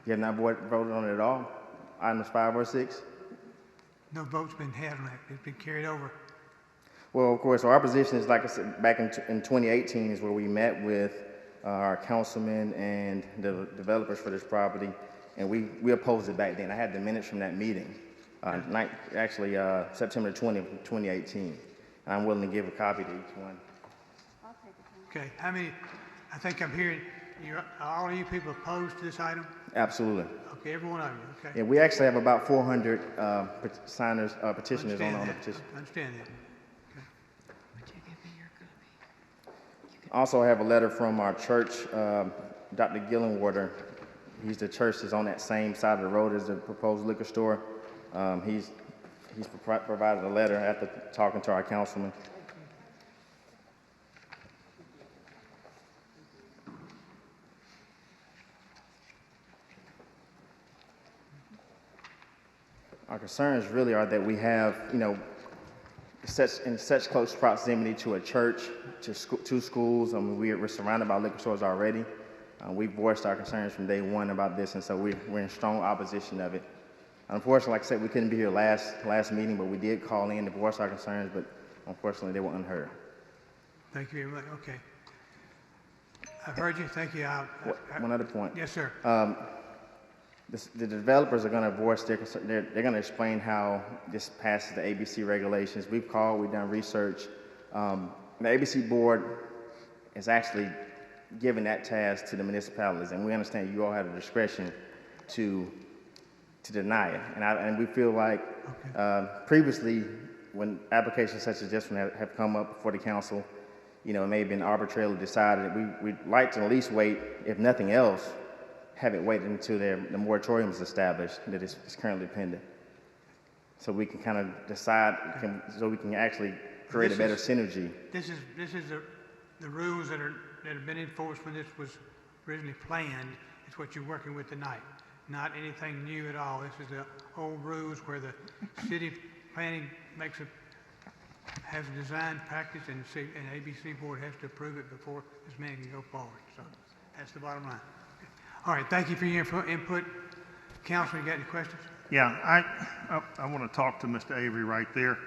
You have not voted on it at all? Items 5 or 6? No vote's been had on it. It's been carried over. Well, of course, our position is, like I said, back in 2018 is where we met with our councilman and the developers for this property, and we opposed it back then. I had the minutes from that meeting, September 20th, 2018. And I'm willing to give a copy to each one. Okay, how many, I think I'm hearing, all of you people opposed to this item? Absolutely. Okay, every one of you, okay. Yeah, we actually have about 400 petitioners on the petition. I understand that. Also, I have a letter from our church, Dr. Gillenwater. He's the church that's on that same side of the road as the proposed liquor store. He's provided a letter after talking to our councilman. Our concerns really are that we have, in such close proximity to a church, to schools. I mean, we're surrounded by liquor stores already. We've voiced our concerns from day one about this, and so we're in strong opposition of it. Unfortunately, like I said, we couldn't be here last meeting, but we did call in to voice our concerns, but unfortunately, they were unheard. Thank you very much. Okay. I've heard you. Thank you. One other point. Yes, sir. The developers are going to voice their concern. They're going to explain how this passes the ABC regulations. We've done research. The ABC board is actually giving that task to the municipalities, and we understand you all have the discretion to deny it. And we feel like previously, when applications such as this one have come up before the council, it may have been arbitrarily decided. We'd like to at least wait, if nothing else, have it wait until the moratorium is established that is currently pending. So we can kind of decide, so we can actually create a better synergy. This is the rules that have been enforced when this was originally planned. It's what you're working with tonight. Not anything new at all. This is the old rules where the city planning has a design practice, and ABC board has to approve it before this man can go forward. So that's the bottom line. All right, thank you for your input. Councilor, you got any questions? Yeah, I want to talk to Mr. Avery right there.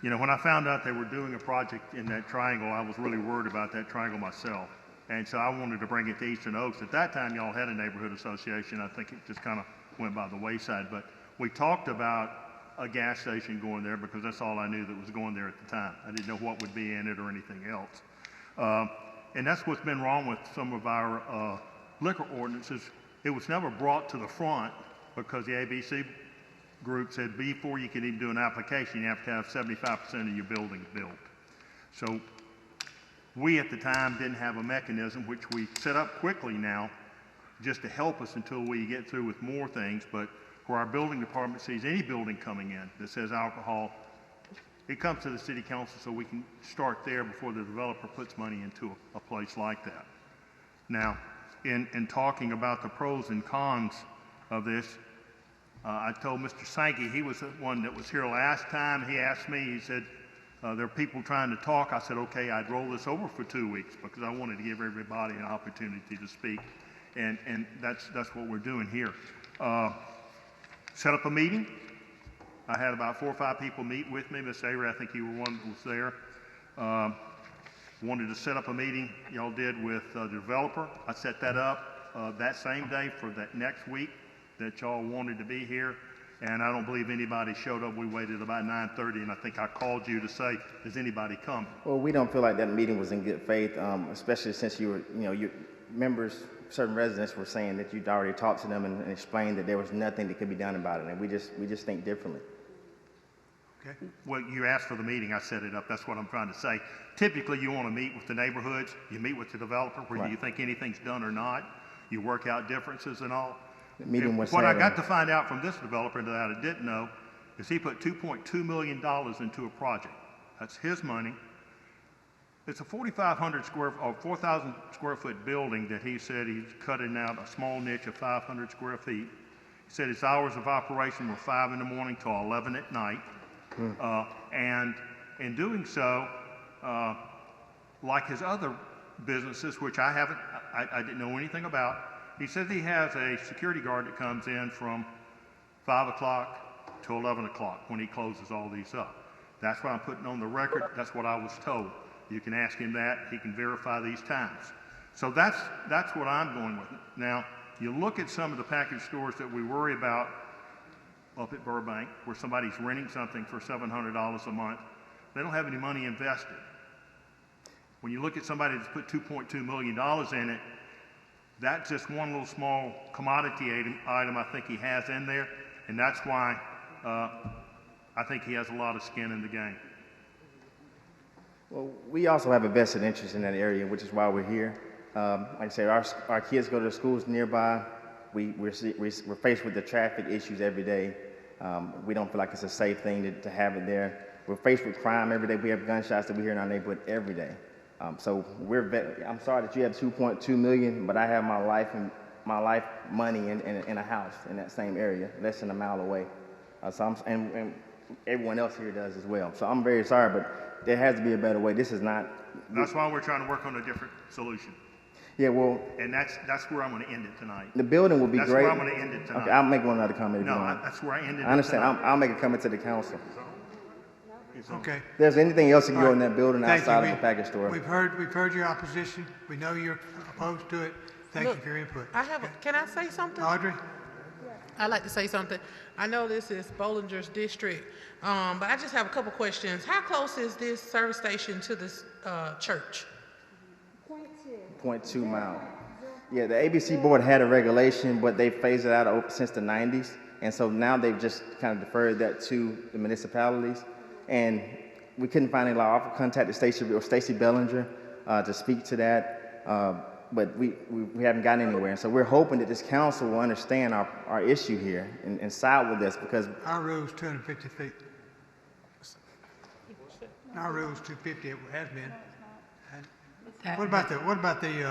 When I found out they were doing a project in that triangle, I was really worried about that triangle myself. And so I wanted to bring it to Eastern Oaks. At that time, y'all had a neighborhood association. I think it just kind of went by the wayside. But we talked about a gas station going there because that's all I knew that was going there at the time. I didn't know what would be in it or anything else. And that's what's been wrong with some of our liquor ordinances. It was never brought to the front because the ABC group said before you can even do an application, you have to have 75% of your building built. So we at the time didn't have a mechanism, which we set up quickly now just to help us until we get through with more things. But where our building department sees any building coming in that says alcohol, it comes to the city council so we can start there before the developer puts money into a place like that. Now, in talking about the pros and cons of this, I told Mr. Sankey, he was the one that was here last time. He asked me, he said, there are people trying to talk. I said, okay, I'd roll this over for 2 weeks because I wanted to give everybody an opportunity to speak. And that's what we're doing here. Set up a meeting. I had about 4 or 5 people meet with me. Mr. Avery, I think you were one that was there. Wanted to set up a meeting, y'all did, with the developer. I set that up that same day for that next week that y'all wanted to be here. And I don't believe anybody showed up. We waited about 9:30, and I think I called you to say, "Does anybody come?" Well, we don't feel like that meeting was in good faith, especially since your members, certain residents were saying that you'd already talked to them and explained that there was nothing that could be done about it, and we just think differently. Okay. Well, you asked for the meeting. I set it up. That's what I'm trying to say. Typically, you want to meet with the neighborhoods. You meet with the developer, whether Right. you think anything's done or not. You work out differences and all. The meeting was What I had got to find out from this developer that I didn't know is he put $2.2 million into a project. That's his money. It's a 4,000 square foot building that he said he's cutting out a small niche of 500 square feet. He said his hours of operation were 5 in the morning till 11 at night. And in doing so, like his other businesses, which I didn't know anything about, he says he has a security guard that comes in from 5 o'clock to 11 o'clock when he closes all these up. That's what I'm putting on the record. That's what I was told. You can ask him that. He can verify these times. So that's what I'm going with. Now, you look at some of the package stores that we worry about up at Burbank, where somebody's renting something for $700 a month. They don't have any money invested. When you look at somebody that's put $2.2 million in it, that's just one little small commodity item I think he has in there, and that's why I think he has a lot of skin in the game. Well, we also have a vested interest in that area, which is why we're here. Like I said, our kids go to schools nearby. We're faced with the traffic issues every day. We don't feel like it's a safe thing to have it there. We're faced with crime every day. We have gunshots that we hear in our neighborhood every day. So I'm sorry that you have 2.2 million, but I have my life money in a house in that same area, less than a mile away. And everyone else here does as well. So I'm very sorry, but there has to be a better way. This is not. That's why we're trying to work on a different solution. Yeah, well. And that's where I'm going to end it tonight. The building will be that's great. That's where I'm going to end it tonight. Okay, I'll make one other comment. No, that's where I ended it. I understand. Tonight. I'll make a comment to the council. Okay. If there's anything else you can go in that building Thank outside you. of the package store. We've heard your opposition. We know you're opposed to it. Thank you for your input. Can I say something? Audrey? I'd like to say something. I know this is Bollinger's district, but I just have a couple questions. How close is this service station to this church? 0.2 mile. Yeah, the ABC board had a regulation, but they phased it out since the 90s. And so now they've just kind of deferred that to the municipalities. And we couldn't find any law. I contacted Stacey Bellinger to speak to that. But we haven't gotten anywhere. And so we're hoping that this council will understand our issue here and side with us, because our rule is 250 feet. Our rule is 250. It has been. And what about there's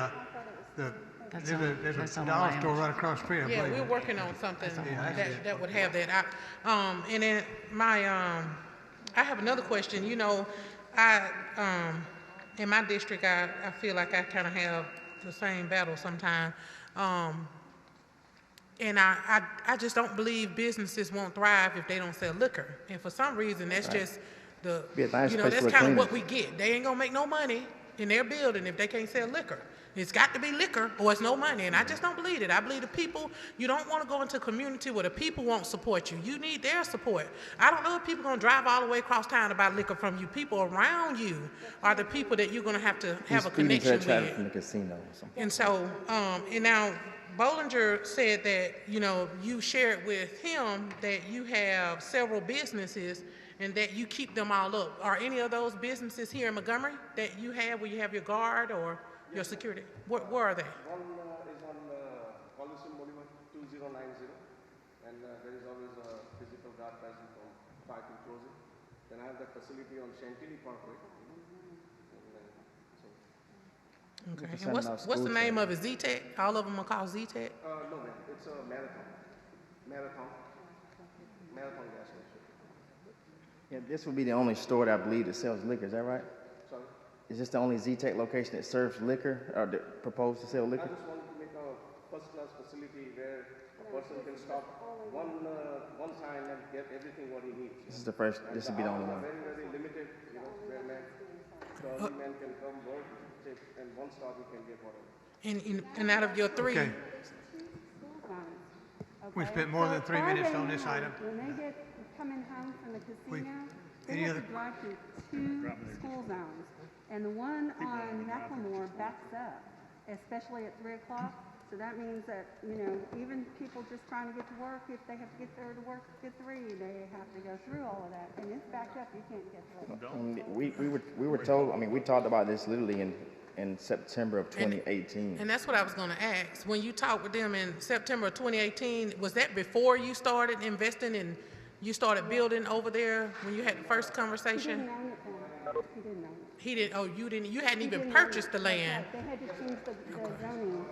a dollar store right across the street, I Yeah, believe. we're working on something Yeah, that would have that. And then I have another question. You know, in my district, I feel like I kind of have the same battle sometimes. And I just don't believe businesses won't thrive if they don't sell liquor. And for some reason, that's just that's kind of what we get. They ain't gonna make no money in their building if they can't sell liquor. It's got to be liquor or it's no money, and I just don't believe it. I believe the people, you don't want to go into a community where the people won't support you. You need their support. I don't know if people are going to drive all the way across town to buy liquor from you. People around you are the people that you're going to have a connection with. From the casino or something. And so, and now Bollinger said that, you shared with him that you have several businesses and that you keep them all up. Are any of those businesses here in Montgomery that you have where you have your guard or your security? Where are they? One is on Coliseum Boulevard 2090, and there is always a physical guard present from parking closing. Then I have the facility on Chantilly Parkway. Okay. And what's the name of it? Z-Tech? All of them are called Z-Tech? No, man. It's a Marathon gas station. Yeah, this would be the only store that I believe that sells liquor. Is that right? Sorry? Is this the only Z-Tech location that serves liquor or that proposed to sell liquor? I just wanted to make a first-class facility where a person can stop one sign and get everything what he needs. This is the first. This would be the only one. Very, very limited, where the man can come work, and one stop he can get whatever. And out of your three, Okay. We spent more than 3 minutes on this item. When they get coming home from the casino, they any have other- to drive through 2 school zones. And the one on Macklemore backs up, especially at 3 o'clock. So that means that, even people just trying to get to work, if they have to get there to work at 3, they have to go through all of that. And it's backed up, you can't get through. We were told. I mean, we talked about this literally in September of 2018. and that's what I was going to ask. When you talked with them in September of 2018, was that before you started investing and you started building over there when you had the first He conversation? didn't own it then. He didn't own it. He didn't. Oh, you didn't. You hadn't He even didn't own purchased it. the land. They had to change the zoning.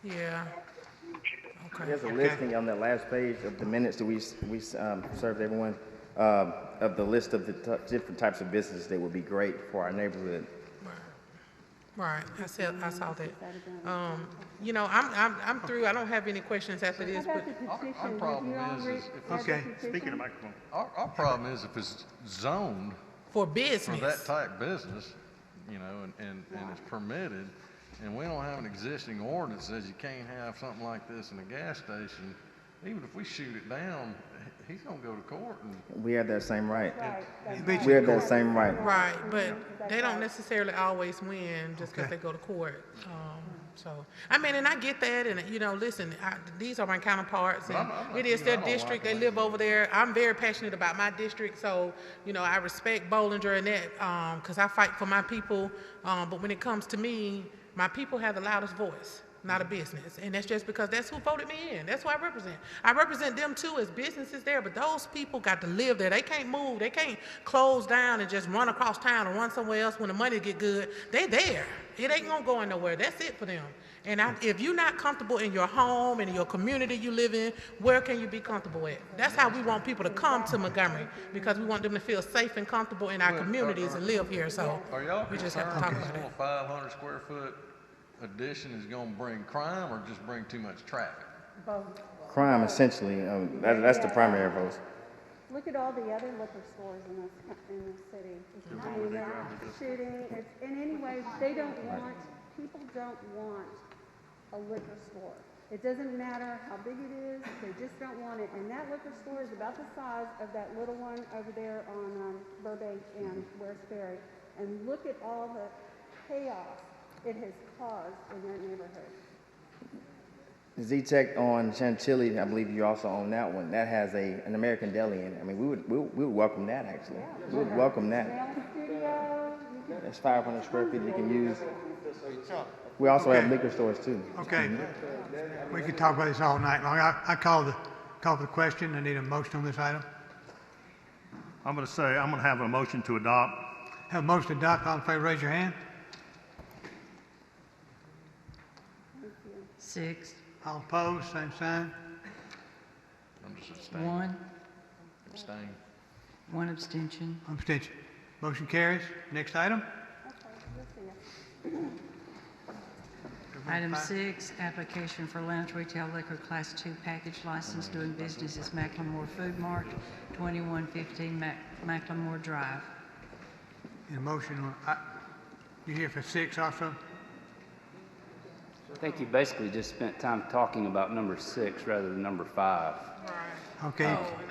Yeah. Okay. There's a listing on that last page of the minutes that we served everyone. of the list of the different types of businesses that would be great for our neighborhood. Right, I saw that. You know, I'm through. I don't have any questions after this, How but about the petition? problem Did you all is read if the Okay. petition? Speaking of microphone. Our problem is if it's zoned for for business. that type business, you know, and it's permitted, and we don't have an existing ordinance that says you can't have something like this in a gas station, even if we shoot it down, he's gonna go to court and We have that same right. Right, that's Beat right. you We have that same right. Right, but they don't necessarily always win just because Okay. they go to court. So, I mean, and I get that, and, you know, listen, these are my counterparts, and it is their district, they live over there. I'm very passionate about my district, so, you know, I respect Bollinger and that, because I fight for my people, but when it comes to me, my people have the loudest voice, not a business, and that's just because that's who voted me in. That's who I represent. I represent them too as businesses there, but those people got to live there. They can't move. They can't close down and just run across town or run somewhere else when the money get good. They there. It ain't gonna go nowhere. That's it for them. And if you're not comfortable in your home and in your community you live in, where can you be comfortable at? That's how we want people to come to Montgomery, because we want them to feel safe and comfortable in our communities and live here. So are y'all we just concerned have to talk this about little it. 500 square foot addition is gonna bring crime or just bring too much traffic? Crime, essentially, that's the primary vote. Look at all the other liquor stores in this city. I mean, they're shooting, and anyway, people don't want a liquor store. It doesn't matter how big it is, they just don't want it. And that liquor store is about the size of that little one over there on Burbank and West Ferry. And look at all the chaos it has caused in that neighborhood. Z-Tech on Chantilly, I believe you also own that one. That has an American Deli in it. I mean, we would welcome that, actually. We would welcome that. Nail studio, you can That's 500 square feet you can use. We also have liquor stores, too. Okay, we could talk about this all night long. I call for the question. I need a motion on this item. I'm going to have a motion to adopt. Have a motion to adopt. All in favor, raise your hand. 6, All opposed, same sign. I'm just abstaining. 1, Abstain. 1 abstention. Abstention. Motion carries. Next item. you'll see it. Item 6, application for lounge retail liquor Class 2 package license doing business as Macklemore Food Mart, 2115 Macklemore Drive. Need a motion. You here for 6 also? I think you basically just spent time talking about number 6 rather than number 5. Right. Okay. Oh, and